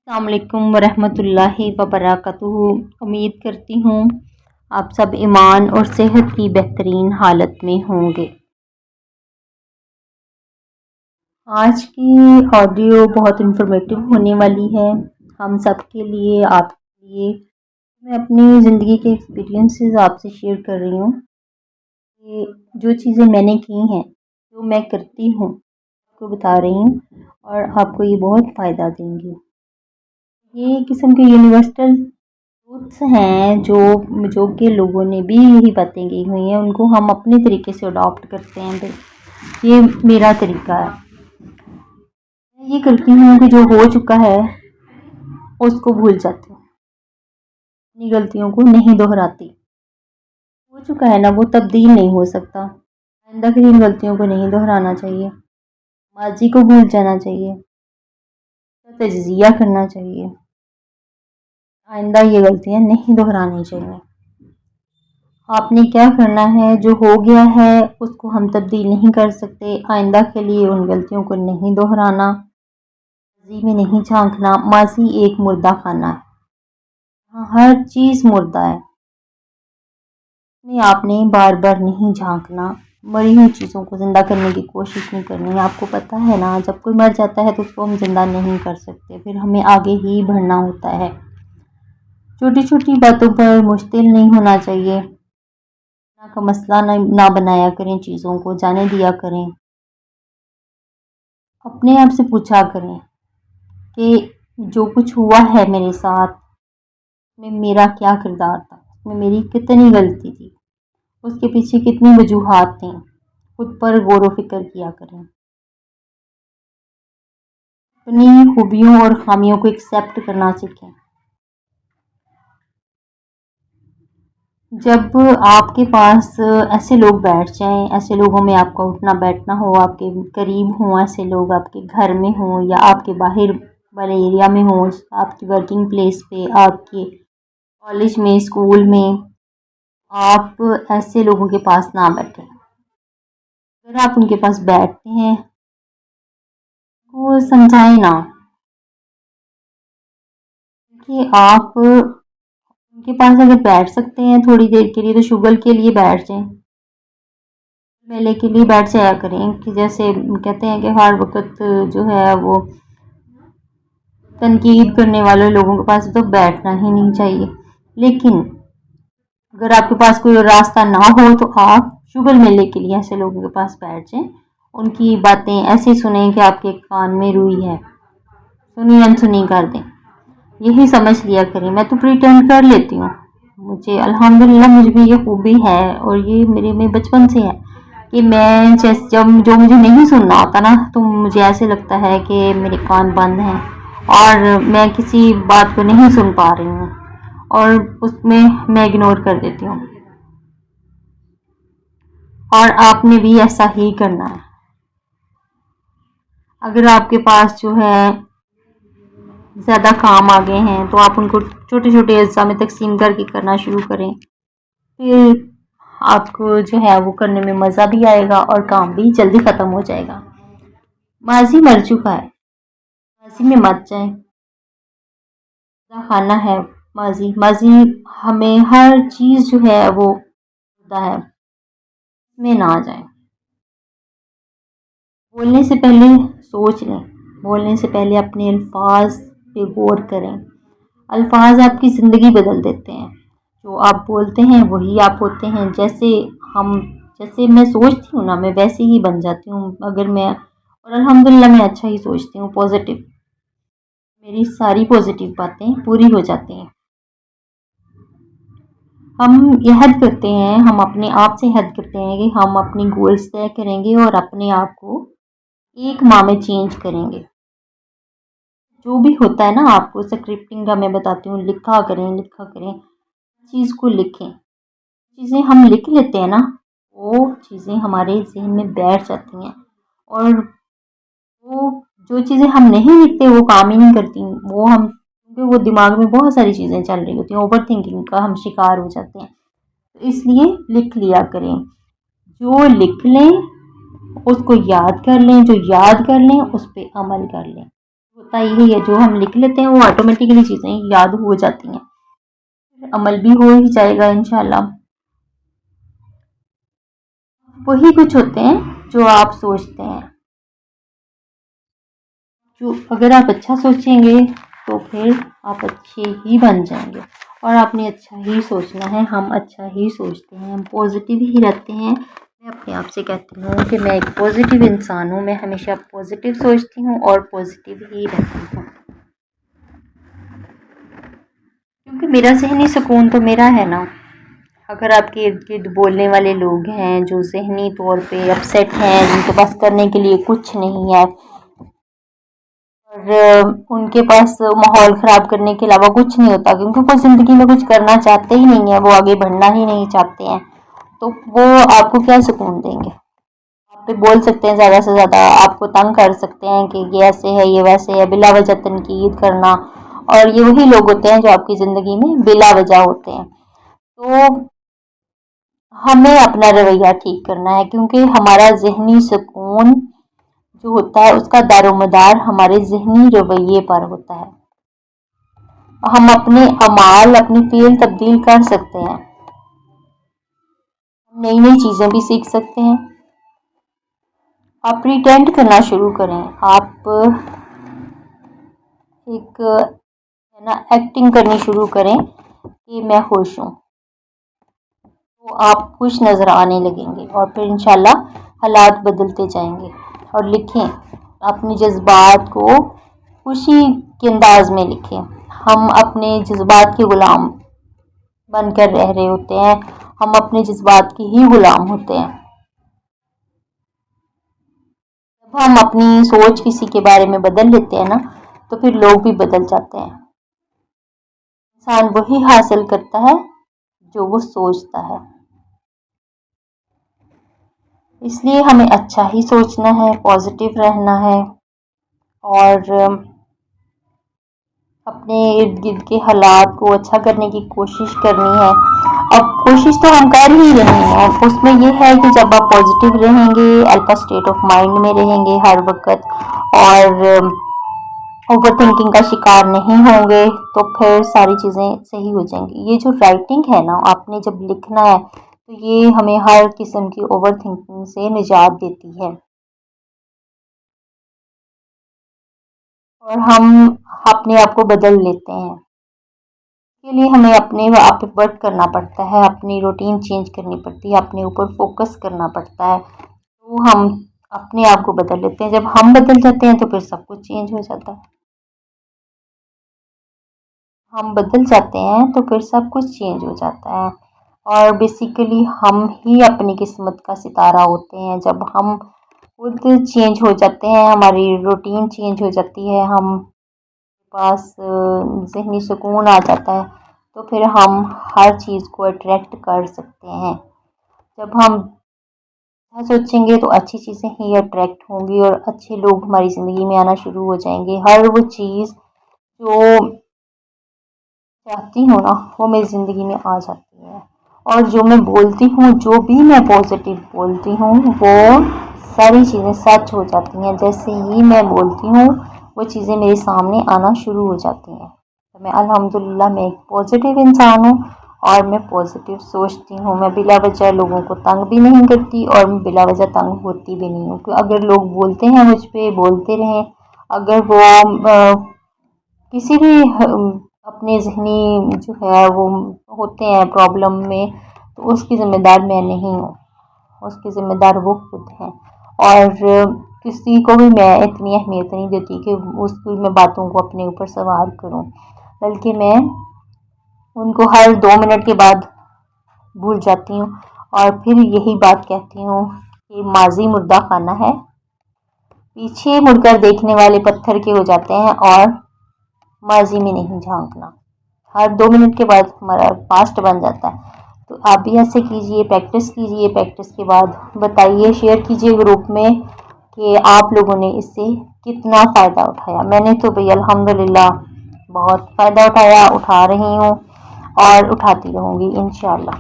अस्सलामुअलैकुम वरहमतुल्लाहि वबरकातुहू। उम्मीद करती हूँ आप सब ईमान और सेहत की बेहतरीन हालत में होंगे। आज की ऑडियो बहुत इन्फॉर्मेटिव होने वाली है हम सब के लिए, आपके लिए। मैं अपनी ज़िंदगी के एक्सपीरियंसेस आपसे शेयर कर रही हूँ कि जो चीज़ें मैंने की हैं, जो मैं करती हूँ, आपको बता रही हूँ और आपको ये बहुत फ़ायदा देंगी। ये किस्म के यूनिवर्सल ट्रूथ्स हैं जो के लोगों ने भी यही बातें की हुई हैं, उनको हम अपने तरीके से अडॉप्ट करते हैं। भाई ये मेरा तरीका है। मैं ये करती हूँ कि जो हो चुका है उसको भूल जाती हूँ, अपनी गलतियों को नहीं दोहराती। हो चुका है ना, वो तब्दील नहीं हो सकता। आइंदा फिर इन गलतियों को नहीं दोहराना चाहिए, माजी को भूल जाना चाहिए, तजिया करना चाहिए। आइंदा ये गलतियाँ नहीं दोहरानी चाहिए। आपने क्या करना है, जो हो गया है उसको हम तब्दील नहीं कर सकते। आइंदा के लिए उन गलतियों को नहीं दोहराना, माजी में नहीं झांकना। माजी एक मुर्दा खाना है, हाँ, हर चीज़ मुर्दा है। में आपने बार बार नहीं झांकना, मरी हुई चीज़ों को ज़िंदा करने की कोशिश नहीं करनी। आपको पता है ना, जब कोई मर जाता है तो उसको हम ज़िंदा नहीं कर सकते, फिर हमें आगे ही बढ़ना होता है। छोटी छोटी बातों पर मुश्तिल नहीं होना चाहिए, का मसला ना बनाया करें, चीज़ों को जाने दिया करें। अपने आप से पूछा करें कि जो कुछ हुआ है मेरे साथ में मेरा क्या किरदार था, उसमें मेरी कितनी गलती थी, उसके पीछे कितनी वजूहात थी। खुद पर गौर व फिक्र किया करें। अपनी खूबियों और खामियों को एक्सेप्ट करना सीखें। जब आपके पास ऐसे लोग बैठ जाएं, ऐसे लोगों में आपका उठना बैठना हो, आपके करीब हों, ऐसे लोग आपके घर में हों या आपके बाहर वाले एरिया में हों, आपकी वर्किंग प्लेस पे, आपके कॉलेज में, स्कूल में, आप ऐसे लोगों के पास ना बैठें। अगर आप उनके पास बैठते हैं तो समझाएं ना कि आप उनके पास अगर बैठ सकते हैं थोड़ी देर के लिए तो शुगर के लिए बैठ जाएं, मेले के लिए बैठ जाया करें। कि जैसे कहते हैं कि हर वक्त जो है वो तनकीद करने वाले लोगों के पास तो बैठना ही नहीं चाहिए। लेकिन अगर आपके पास कोई रास्ता ना हो तो आप शुगर मेले के लिए ऐसे लोगों के पास बैठ जाएं, उनकी बातें ऐसे सुने कि आपके कान में रुई है, सुनी अनसुनी कर दें। यही समझ लिया करें। मैं तो प्रिटेंड कर लेती हूँ, मुझे अल्हम्दुलिल्लाह मुझ में ये खूबी है और ये मेरे में बचपन से है कि मैं जब जो मुझे नहीं सुनना होता ना, तो मुझे ऐसे लगता है कि मेरे कान बंद हैं और मैं किसी बात को नहीं सुन पा रही हूँ और उसमें मैं इग्नोर कर देती हूँ। और आपने भी ऐसा ही करना है। अगर आपके पास जो है ज़्यादा काम आ गए हैं तो आप उनको छोटे छोटे हिस्सा में तकसीम करके करना शुरू करें, फिर आपको जो है वो करने में मज़ा भी आएगा और काम भी जल्दी ख़त्म हो जाएगा। माजी मर चुका है, माजी में मत जाएं। खाना है माजी, माजी हमें हर चीज़ जो है वो होता है, में ना आ जाए। बोलने से पहले सोच लें, बोलने से पहले अपने अल्फाज पे गौर करें। अल्फाज आपकी ज़िंदगी बदल देते हैं। जो आप बोलते हैं वही आप होते हैं। जैसे मैं सोचती हूँ ना, मैं वैसे ही बन जाती हूँ। अगर मैं और अल्हम्दुलिल्लाह मैं अच्छा ही सोचती हूँ, पॉजिटिव, मेरी सारी पॉजिटिव बातें पूरी हो जाती हैं। हम यहद करते हैं, हम अपने आप से यहद करते हैं कि हम अपनी गोल्स तय करेंगे और अपने आप को एक माह में चेंज करेंगे। जो भी होता है ना, आपको स्क्रिप्टिंग का मैं बताती हूँ, लिखा करें, लिखा करें, चीज़ को लिखें। चीज़ें हम लिख लेते हैं ना, वो चीज़ें हमारे जहन में बैठ जाती हैं और वो जो चीज़ें हम नहीं लिखते वो काम ही नहीं करती। क्योंकि वो दिमाग में बहुत सारी चीज़ें चल रही होती हैं, ओवर थिंकिंग का हम शिकार हो जाते हैं। तो इसलिए लिख लिया करें। जो लिख लें उसको याद कर लें, जो याद कर लें उस पर अमल कर लें। होता यही है, जो हम लिख लेते हैं वो ऑटोमेटिकली चीज़ें याद हो जाती हैं, अमल भी हो ही जाएगा इंशाल्लाह। वही कुछ होते हैं जो आप सोचते हैं, जो अगर आप अच्छा सोचेंगे तो फिर आप अच्छे ही बन जाएंगे। और आपने अच्छा ही सोचना है, हम अच्छा ही सोचते हैं, हम पॉजिटिव ही रहते हैं। मैं अपने आप से कहती हूँ कि मैं एक पॉजिटिव इंसान हूँ, मैं हमेशा पॉजिटिव सोचती हूँ और पॉजिटिव ही रहती हूँ, क्योंकि मेरा ज़हनी सुकून तो मेरा है ना। अगर आपके इर्द गिर्द बोलने वाले लोग हैं जो ज़हनी तौर पे अपसेट हैं, जिनके पास करने के लिए कुछ नहीं है और उनके पास माहौल ख़राब करने के अलावा कुछ नहीं होता, क्योंकि वो ज़िंदगी में कुछ करना चाहते ही नहीं है, वो आगे बढ़ना ही नहीं चाहते हैं, तो वो आपको क्या सुकून देंगे। आप पे बोल सकते हैं, ज़्यादा से ज़्यादा आपको तंग कर सकते हैं कि ये ऐसे है, ये वैसे है, बिला वजह तनकीद करना। और ये वही लोग होते हैं जो आपकी ज़िंदगी में बिला वजह होते हैं। तो हमें अपना रवैया ठीक करना है, क्योंकि हमारा ज़हनी सुकून जो होता है उसका दारोमदार हमारे ज़हनी रवैये पर होता है। हम अपने अमाल, अपनी फ़ेल तब्दील कर सकते हैं, हम नई नई चीज़ें भी सीख सकते हैं। आप प्रिटेंड करना शुरू करें, आप एक है ना एक्टिंग करनी शुरू करें कि मैं खुश हूँ, तो आप खुश नज़र आने लगेंगे और फिर इंशाल्लाह हालात बदलते जाएंगे। और लिखें, अपने जज्बात को खुशी के अंदाज में लिखें। हम अपने जज्बात के गुलाम बनकर रह रहे होते हैं, हम अपने जज्बात के ही गुलाम होते हैं। जब हम अपनी सोच किसी के बारे में बदल लेते हैं ना, तो फिर लोग भी बदल जाते हैं। इंसान वही हासिल करता है जो वो सोचता है, इसलिए हमें अच्छा ही सोचना है, पॉजिटिव रहना है और अपने इर्द गिर्द के हालात को अच्छा करने की कोशिश करनी है। अब कोशिश तो हम कर ही रहे हैं, उसमें यह है कि जब आप पॉजिटिव रहेंगे, अल्फा स्टेट ऑफ माइंड में रहेंगे हर वक्त और ओवर थिंकिंग का शिकार नहीं होंगे, तो फिर सारी चीज़ें सही हो जाएंगी। ये जो राइटिंग है ना, आपने जब लिखना है तो ये हमें हर किस्म की ओवर थिंकिंग से निजात देती है और हम अपने आप को बदल लेते हैं। इसके लिए हमें अपने आप पे वर्क करना पड़ता है, अपनी रूटीन चेंज करनी पड़ती है, अपने ऊपर फोकस करना पड़ता है, तो हम अपने आप को बदल लेते हैं। जब हम बदल जाते हैं तो फिर सब कुछ चेंज हो जाता है। हम बदल जाते हैं तो फिर सब कुछ चेंज हो जाता है और बेसिकली हम ही अपनी किस्मत का सितारा होते हैं। जब हम खुद चेंज हो जाते हैं, हमारी रूटीन चेंज हो जाती है, हम पास ज़हनी सुकून आ जाता है, तो फिर हम हर चीज़ को अट्रैक्ट कर सकते हैं। जब हम अच्छा सोचेंगे तो अच्छी चीज़ें ही अट्रैक्ट होंगी और अच्छे लोग हमारी ज़िंदगी में आना शुरू हो जाएंगे। हर वो चीज़ जो चाहती हूँ ना, वो मेरी ज़िंदगी में आ जाती है और जो मैं बोलती हूँ, जो भी मैं पॉजिटिव बोलती हूँ, वो सारी चीज़ें सच हो जाती हैं। जैसे ही मैं बोलती हूँ वो चीज़ें मेरे सामने आना शुरू हो जाती हैं। तो मैं अल्हम्दुलिल्लाह मैं एक पॉजिटिव इंसान हूँ और मैं पॉजिटिव सोचती हूँ। मैं बिला वजह लोगों को तंग भी नहीं करती और मैं बिला वजह तंग होती भी नहीं हूँ। अगर लोग बोलते हैं मुझ पर, बोलते रहें। अगर वो किसी भी अपने ज़हनी जो है वो होते हैं प्रॉब्लम में, तो उसकी ज़िम्मेदार मैं नहीं हूँ, उसकी ज़िम्मेदार वो खुद हैं। और किसी को भी मैं इतनी अहमियत नहीं देती कि उसकी मैं बातों को अपने ऊपर सवार करूँ, बल्कि मैं उनको हर 2 मिनट के बाद भूल जाती हूँ और फिर यही बात कहती हूँ कि माज़ी मुर्दा खाना है, पीछे मुड़कर देखने वाले पत्थर के हो जाते हैं और माज़ी में नहीं झांकना। हर 2 मिनट के बाद हमारा पास्ट बन जाता है। तो आप भी ऐसे कीजिए, प्रैक्टिस कीजिए, प्रैक्टिस के बाद बताइए, शेयर कीजिए ग्रुप में कि आप लोगों ने इससे कितना फ़ायदा उठाया। मैंने तो भई अल्हम्दुलिल्लाह बहुत फ़ायदा उठाया, उठा रही हूँ और उठाती रहूँगी इंशाल्लाह।